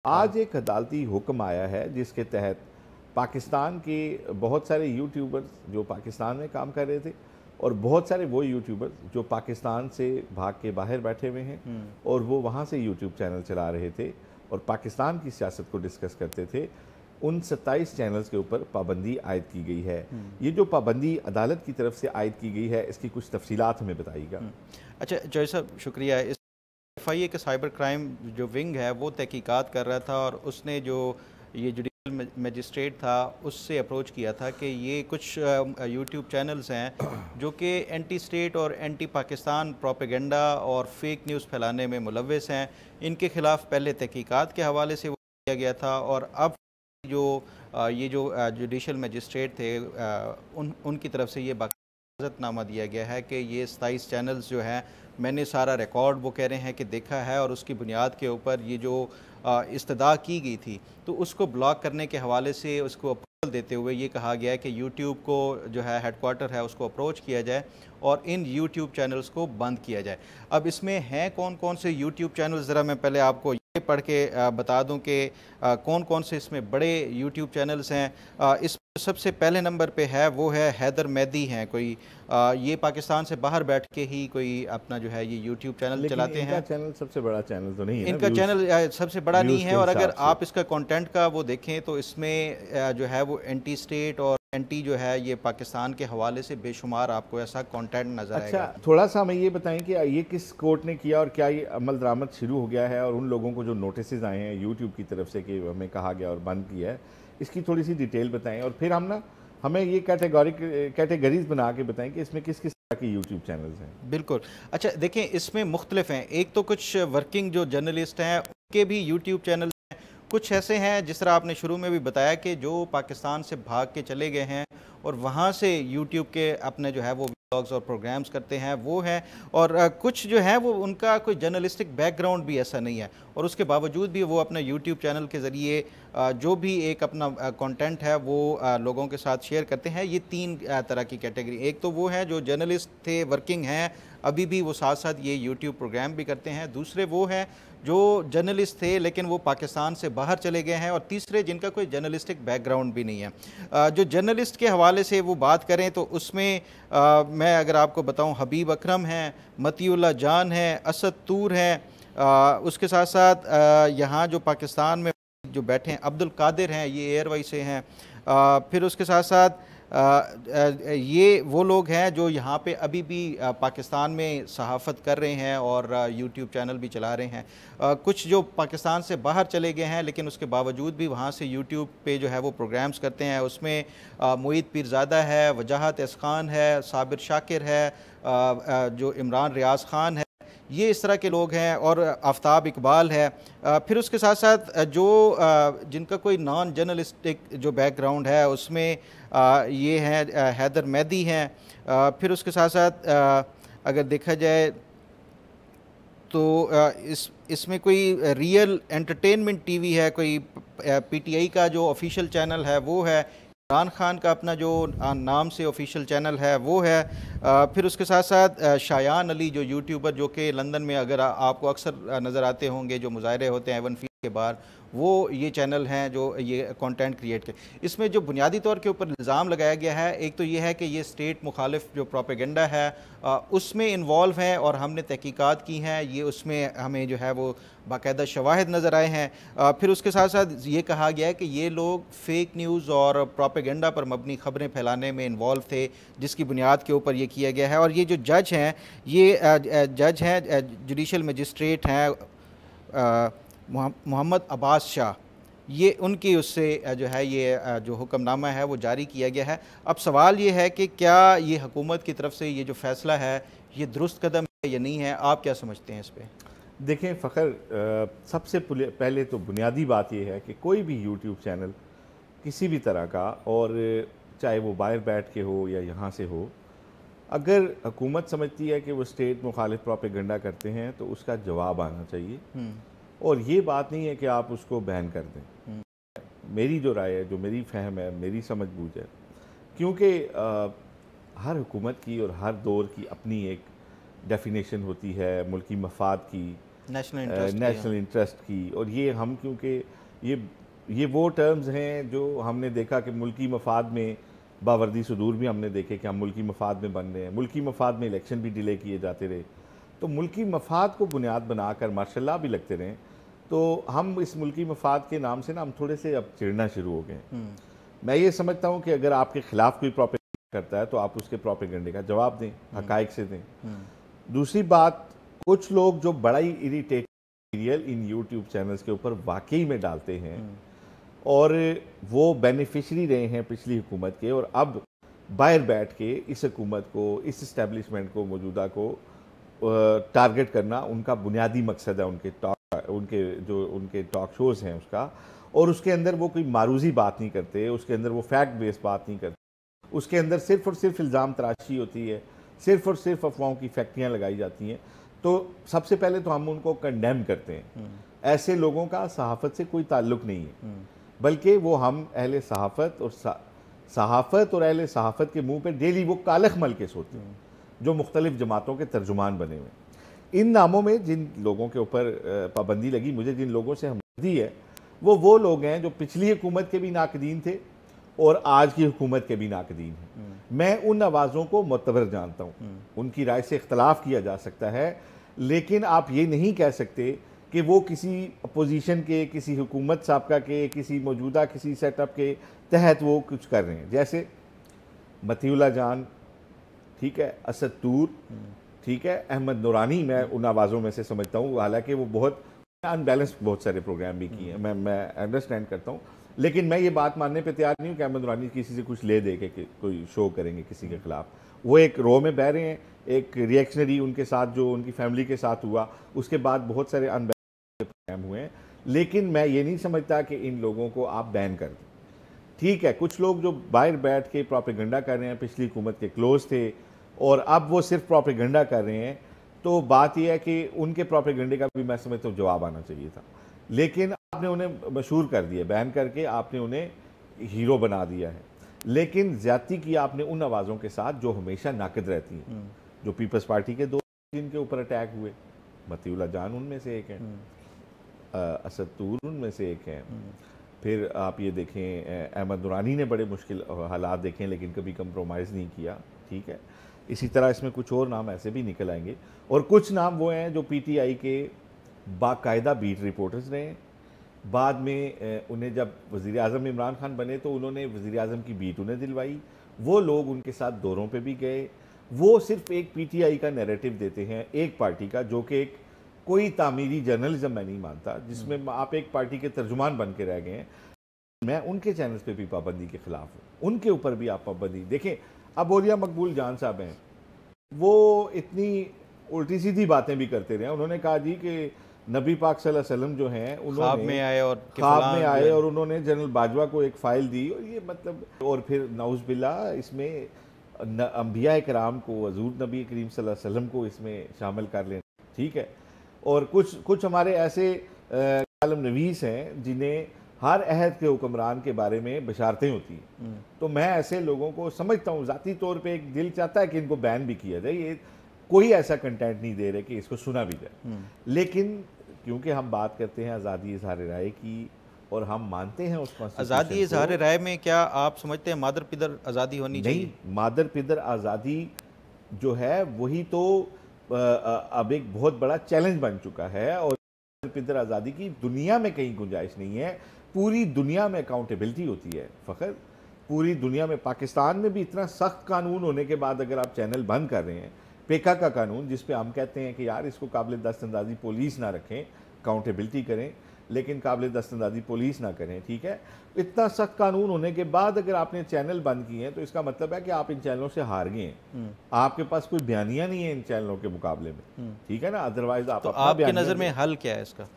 आज एक अदालती हुक्म आया है जिसके तहत पाकिस्तान के बहुत सारे यूट्यूबर्स जो पाकिस्तान में काम कर रहे थे और बहुत सारे वो यूट्यूबर्स जो पाकिस्तान से भाग के बाहर बैठे हुए हैं और वो वहाँ से यूट्यूब चैनल चला रहे थे और पाकिस्तान की सियासत को डिस्कस करते थे, उन 27 चैनल्स के ऊपर पाबंदी आयद की गई है। ये जो पाबंदी अदालत की तरफ से आयद की गई है, इसकी कुछ तफसीलात हमें बताइएगा। अच्छा जॉय साहब, शुक्रिया। इस FIA का साइबर क्राइम जो विंग है वो तहकीकात कर रहा था और उसने जो ये जुडिशल मजिस्ट्रेट था उससे अप्रोच किया था कि ये कुछ यूट्यूब चैनल्स हैं जो कि एंटी स्टेट और एंटी पाकिस्तान प्रोपेगेंडा और फेक न्यूज़ फैलाने में मुलव्वस हैं। इनके ख़िलाफ़ पहले तहकीकात के हवाले से वो किया गया था और अब जो ये जो जुडिशल मजिस्ट्रेट थे उनकी तरफ से ये इजाज़तनामा दिया गया है कि ये 27 चैनल्स जो हैं, मैंने सारा रिकॉर्ड वो कह रहे हैं कि देखा है और उसकी बुनियाद के ऊपर ये जो इस्तदा की गई थी तो उसको ब्लॉक करने के हवाले से उसको अप्रूवल देते हुए ये कहा गया है कि यूट्यूब को जो है हेडक्वार्टर है उसको अप्रोच किया जाए और इन यूट्यूब चैनल्स को बंद किया जाए। अब इसमें हैं कौन कौन से यूट्यूब चैनल्स, ज़रा मैं पहले आपको ये पढ़ के बता दूं कि कौन कौन से इसमें बड़े यूट्यूब चैनल्स हैं। इस सबसे पहले नंबर पे है वो है हैदर मेहदी हैं कोई, ये पाकिस्तान से बाहर बैठ के ही कोई अपना जो है ये यूट्यूब चैनल चलाते हैं। चैनल सबसे बड़ा चैनल तो नहीं है इनका ना, चैनल सबसे बड़ा नहीं है और अगर से। आप इसका कंटेंट का वो देखें तो इसमें जो है वो एंटी स्टेट और एंटी जो है ये पाकिस्तान के हवाले से बेशुमार आपको ऐसा कंटेंट नज़र आएगा। अच्छा, थोड़ा सा हमें ये बताएं कि ये किस कोर्ट ने किया और क्या ये अमल दरामद शुरू हो गया है और उन लोगों को जो नोटिस आए हैं यूट्यूब की तरफ से कि हमें कहा गया और बंद किया है, इसकी थोड़ी सी डिटेल बताएं और फिर हम ना हमें ये कैटेगरीज बना के बताएं कि इसमें किस किस तरह के यूट्यूब चैनल्स हैं। बिल्कुल। अच्छा देखें, इसमें मुख्तलिफ हैं। एक तो कुछ वर्किंग जो जर्नलिस्ट हैं उनके भी यूट्यूब चैनल, कुछ ऐसे हैं जिस तरह आपने शुरू में भी बताया कि जो पाकिस्तान से भाग के चले गए हैं और वहाँ से यूट्यूब के अपने जो है वो व्लॉग्स और प्रोग्राम्स करते हैं वो हैं, और कुछ जो है वो उनका कोई जर्नलिस्टिक बैकग्राउंड भी ऐसा नहीं है और उसके बावजूद भी वो अपने यूट्यूब चैनल के ज़रिए जो भी एक अपना कंटेंट है वो लोगों के साथ शेयर करते हैं। ये तीन तरह की कैटेगरी। एक तो वो है जो जर्नलिस्ट थे, वर्किंग हैं, अभी भी वो साथ साथ ये यूट्यूब प्रोग्राम भी करते हैं। दूसरे वो हैं जो जर्नलिस्ट थे लेकिन वो पाकिस्तान से बाहर चले गए हैं, और तीसरे जिनका कोई जर्नलिस्टिक बैकग्राउंड भी नहीं है। जो जर्नलिस्ट के हवाले से वो बात करें तो उसमें मैं अगर आपको बताऊं, हबीब अकरम हैं, मतीउल्लाह जान हैं, असद तूर हैं, उसके साथ साथ यहाँ जो पाकिस्तान में जो बैठे हैं अब्दुल कादिर हैं, ये एयरवाई से हैं। फिर उसके साथ साथ ये वो लोग हैं जो यहाँ पे अभी भी पाकिस्तान में सहाफ़त कर रहे हैं और यूट्यूब चैनल भी चला रहे हैं। कुछ जो पाकिस्तान से बाहर चले गए हैं लेकिन उसके बावजूद भी वहाँ से यूट्यूब पे जो है वो प्रोग्राम्स करते हैं। उसमें मोईद पीरज़ादा है, वजाहत एसखान है, साबिर शाकिर है, जो इमरान रियाज ख़ान है, ये इस तरह के लोग हैं, और आफ्ताब इकबाल है। फिर उसके साथ साथ जो जिनका कोई नॉन जर्नलिस्टिक जो बैकग्राउंड है उसमें ये हैं हैदर मेहदी हैं। फिर उसके साथ साथ अगर देखा जाए तो इसमें कोई रियल एंटरटेनमेंट टीवी है, कोई PTI का जो ऑफिशियल चैनल है वो है, इमरान खान का अपना जो नाम से ऑफिशियल चैनल है वो है। फिर उसके साथ साथ शायान अली जो यूट्यूबर जो कि लंदन में अगर आपको अक्सर नज़र आते होंगे, जो मुजाहरे होते हैं एवन फील्ड के बाहर, वो ये चैनल हैं जो ये कंटेंट क्रिएट के। इसमें जो बुनियादी तौर के ऊपर इल्ज़ाम लगाया गया है, एक तो ये है कि ये स्टेट मुखालिफ जो प्रोपेगेंडा है उसमें इन्वॉल्व हैं और हमने तहकीकात की हैं, ये उसमें हमें जो है वो बाकायदा शवाहिद नज़र आए हैं। फिर उसके साथ साथ ये कहा गया है कि ये लोग फेक न्यूज़ और प्रोपेगेंडा पर मबनी ख़बरें फैलाने में इन्वॉल्व थे, जिसकी बुनियाद के ऊपर ये किया गया है। और ये जो जज हैं, ये जज हैं जुडिशल मजिस्ट्रेट हैं मोहम्मद अब्बास शाह, ये उनकी उससे जो है ये जो हुक्मनामा है वो जारी किया गया है। अब सवाल ये है कि क्या ये हुकूमत की तरफ से ये जो फ़ैसला है ये दुरुस्त कदम है या नहीं है, आप क्या समझते हैं इस पर? देखें फ़खर, सबसे पहले तो बुनियादी बात यह है कि कोई भी यूट्यूब चैनल किसी भी तरह का, और चाहे वो बाहर बैठ के हो या यहाँ से हो, अगर हुकूमत समझती है कि वो स्टेट मुखालिफ प्रोपेगेंडा करते हैं तो उसका जवाब आना चाहिए, और ये बात नहीं है कि आप उसको बैन कर दें। मेरी जो राय है, जो मेरी फ़हम है, मेरी समझ बूझ है, क्योंकि हर हुकूमत की और हर दौर की अपनी एक डेफिनेशन होती है मुल्की मफाद की, नेशनल इंटरेस्ट की। और ये हम क्योंकि ये वो टर्म्स हैं जो हमने देखा कि मुल्की मफाद में बावर्दी सुदूर भी हमने देखे कि हम मुल्की मफाद में बन रहे हैं, मुल्की मफाद में इलेक्शन भी डिले किए जाते रहे, तो मुल्की मफाद को बुनियाद बनाकर माशाल्लाह भी लगते रहे, तो हम इस मुल्की मफाद के नाम से ना हम थोड़े से अब चिढ़ना शुरू हो गए। मैं ये समझता हूँ कि अगर आपके खिलाफ कोई प्रोपेगेंडा करता है तो आप उसके प्रोपेगेंडे का जवाब दें, हकायक से दें। दूसरी बात, कुछ लोग जो बड़ा ही इरिटेटिंग मटीरियल इन यूट्यूब चैनल्स के ऊपर वाकई में डालते हैं और वो बेनिफिशरी रहे हैं पिछली हुकूमत के, और अब बाहर बैठ के इस हुकूमत को, इस इस्टेब्लिशमेंट को, मौजूदा को टारगेट करना उनका बुनियादी मकसद है, उनके टॉक शोज़ हैं उसका। और उसके अंदर वो कोई मारूजी बात नहीं करते, उसके अंदर वो फैक्ट बेस्ड बात नहीं करते, उसके अंदर सिर्फ और सिर्फ इल्ज़ाम तराशी होती है, सिर्फ और सिर्फ अफवाहों की फैक्ट्रियाँ लगाई जाती हैं। तो सबसे पहले तो हम उनको कंडेम करते हैं। ऐसे लोगों का सहाफ़त से कोई ताल्लुक़ नहीं है, बल्कि वो हम अहले सहाफ़त और अहले सहाफ़त के मुंह पे डेली वो कालख मल के सोते हैं जो मुख्तलिफ जमातों के तर्जुमान बने हुए। इन नामों में जिन लोगों के ऊपर पाबंदी लगी, मुझे जिन लोगों से हमदर्दी है वो लोग हैं जो पिछली हुकूमत के भी नाकदीन थे और आज की हुकूमत के भी नाकदीन हैं। मैं उन आवाज़ों को मुतबर जानता हूँ, उनकी राय से इख्तलाफ किया जा सकता है, लेकिन आप ये नहीं कह सकते कि वो किसी अपोजिशन के, किसी हुकूमत साबका के, किसी मौजूदा किसी सेटअप के तहत वो कुछ कर रहे हैं। जैसे मतीउल्लाह जान, ठीक है, असद तूर, ठीक है, अहमद नूरानी, मैं उन आवाज़ों में से समझता हूँ, हालांकि वो बहुत अनबैलेंस बहुत सारे प्रोग्राम भी किए हैं, मैं अंडरस्टैंड करता हूँ, लेकिन मैं ये बात मानने पे तैयार नहीं हूँ कि अहमद नूरानी किसी से कुछ ले दे के कोई शो करेंगे किसी के खिलाफ। वो एक रो में बह रहे हैं, एक रिएक्शनरी उनके साथ जो उनकी फैमिली के साथ हुआ, उसके बाद बहुत सारे अनबैलेंस प्रोग्राम हुए हैं, लेकिन मैं ये नहीं समझता कि इन लोगों को आप बैन कर दें। ठीक है, कुछ लोग जो बाहर बैठ के प्रोपेगेंडा कर रहे हैं, पिछली हुकूमत के क्लोज थे और अब वो सिर्फ प्रोपेगेंडा कर रहे हैं, तो बात यह है कि उनके प्रोपेगेंडे का भी मैं समझता हूँ जवाब आना चाहिए था, लेकिन आपने उन्हें मशहूर कर दिया, बैन करके आपने उन्हें हीरो बना दिया है। लेकिन ज्यादती की आपने उन आवाज़ों के साथ जो हमेशा नाकद रहती हैं, जो पीपल्स पार्टी के दो जिनके ऊपर अटैक हुए, मतीउल्लाह जान उनमें से एक हैं, असद तूर उनमें से एक हैं, फिर आप ये देखें अहमद नूरानी ने बड़े मुश्किल हालात देखे लेकिन कभी कंप्रोमाइज़ नहीं किया, ठीक है। इसी तरह इसमें कुछ और नाम ऐसे भी निकल आएंगे, और कुछ नाम वो हैं जो पीटीआई के बाकायदा बीट रिपोर्टर्स रहे। बाद में उन्हें जब वज़ीर आज़म इमरान खान बने तो उन्होंने वज़ीर आज़म की बीट उन्हें दिलवाई, वो लोग उनके साथ दौरों पे भी गए। वो सिर्फ एक पीटीआई का नैरेटिव देते हैं, एक पार्टी का, जो कि एक कोई तामीरी जर्नलिज्म मैं नहीं मानता, जिसमें आप एक पार्टी के तर्जुमान बन के रह गए हैं। मैं उनके चैनल्स पे भी पाबंदी के खिलाफ हूँ, उनके ऊपर भी आप पाबंदी देखें। अब औलिया मकबूल जान साहब हैं, वो इतनी उल्टी सीधी बातें भी करते रहे। उन्होंने कहा जी कि नबी पाक सल्लल्लाहु अलैहि वसल्लम जो हैं उन्होंने ख्वाब में आए और उन्होंने जनरल बाजवा को एक फ़ाइल दी, और ये मतलब, और फिर नाउज़ बिल्लाह इसमें अंबिया कराम को, हज़ूर नबी करीम सल्लल्लाहु अलैहि वसल्लम को इसमें शामिल कर लें, ठीक है। और कुछ हमारे ऐसे कालम नवीस हैं जिन्हें हर अहद के हुक्मरान के बारे में बशारतें होती हैं, तो मैं ऐसे लोगों को समझता हूँ, ज़ाती तौर पे एक दिल चाहता है कि इनको बैन भी किया जाए, ये कोई ऐसा कंटेंट नहीं दे रहे कि इसको सुना भी जाए। लेकिन क्योंकि हम बात करते हैं आज़ादी इज़हार राय की और हम मानते हैं उस आज़ादी इज़हार राय में, क्या आप समझते हैं मादर पिदर आज़ादी होनी चाहिए? नहीं, मादर पिदर आज़ादी जो है वही तो अब एक बहुत बड़ा चैलेंज बन चुका है, और मादर पिदर आज़ादी की दुनिया में कहीं गुंजाइश नहीं है। पूरी दुनिया में अकाउंटेबिलिटी होती है फ़खर, पूरी दुनिया में। पाकिस्तान में भी इतना सख्त कानून होने के बाद अगर आप चैनल बंद कर रहे हैं, पेका का कानून जिस पे हम कहते हैं कि यार इसको काबिल दस्तंदाजी पुलिस ना रखें, अकाउंटेबिलिटी करें, लेकिन काबिल दस्तंदाजी पुलिस ना करें, ठीक है। इतना सख्त कानून होने के बाद अगर आपने चैनल बंद किए हैं तो इसका मतलब है कि आप इन चैनलों से हार गए हैं, आपके पास कोई बयानिया नहीं है इन चैनलों के मुकाबले में, ठीक है ना। अदरवाइज आप, तो आपकी नज़र में हल क्या है इसका?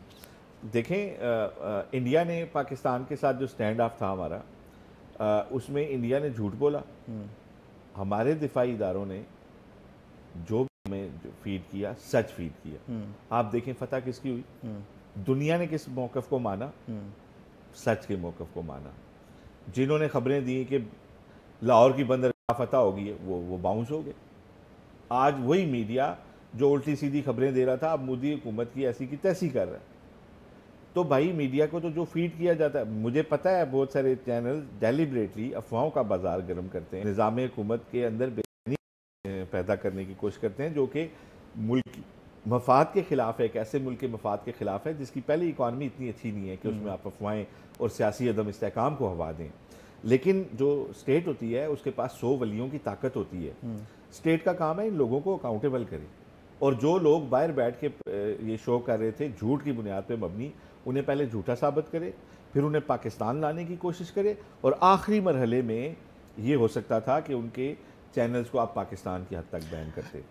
देखें, इंडिया ने पाकिस्तान के साथ जो स्टैंड ऑफ था हमारा, उसमें इंडिया ने झूठ बोला, हमारे दिफाई इदारों ने जो हमें फीड किया सच फीड किया। आप देखें फतह किसकी हुई, दुनिया ने किस मौक़िफ़ को माना, सच के मौक़िफ़ को माना। जिन्होंने खबरें दी कि लाहौर की बंदरगाह फतह होगी, वो बाउंस हो गए। आज वही मीडिया जो उल्टी सीधी खबरें दे रहा था, अब मोदी हुकूमत की ऐसी की तैसी कर रहा है। तो भाई मीडिया को तो जो फीड किया जाता है, मुझे पता है बहुत सारे चैनल डेलिबरेटली अफवाहों का बाजार गर्म करते हैं, निज़ाम हुकूमत के अंदर बेचैनी पैदा करने की कोशिश करते हैं, जो कि मुल्क मफाद के ख़िलाफ़ है, एक ऐसे मुल्क के मफाद के ख़िलाफ़ है जिसकी पहले इकॉनमी इतनी अच्छी नहीं है कि उसमें आप अफवाहें और सियासी अदम इस्तेहकाम को हवा दें। लेकिन जो स्टेट होती है उसके पास 100 वलियों की ताकत होती है। स्टेट का काम है इन लोगों को अकाउंटेबल करे, और जो लोग बाहर बैठ के ये शो कर रहे थे झूठ की बुनियाद पे मबनी, उन्हें पहले झूठा साबित करे, फिर उन्हें पाकिस्तान लाने की कोशिश करे, और आखिरी मरहले में ये हो सकता था कि उनके चैनल्स को आप पाकिस्तान की हद तक बैन करते।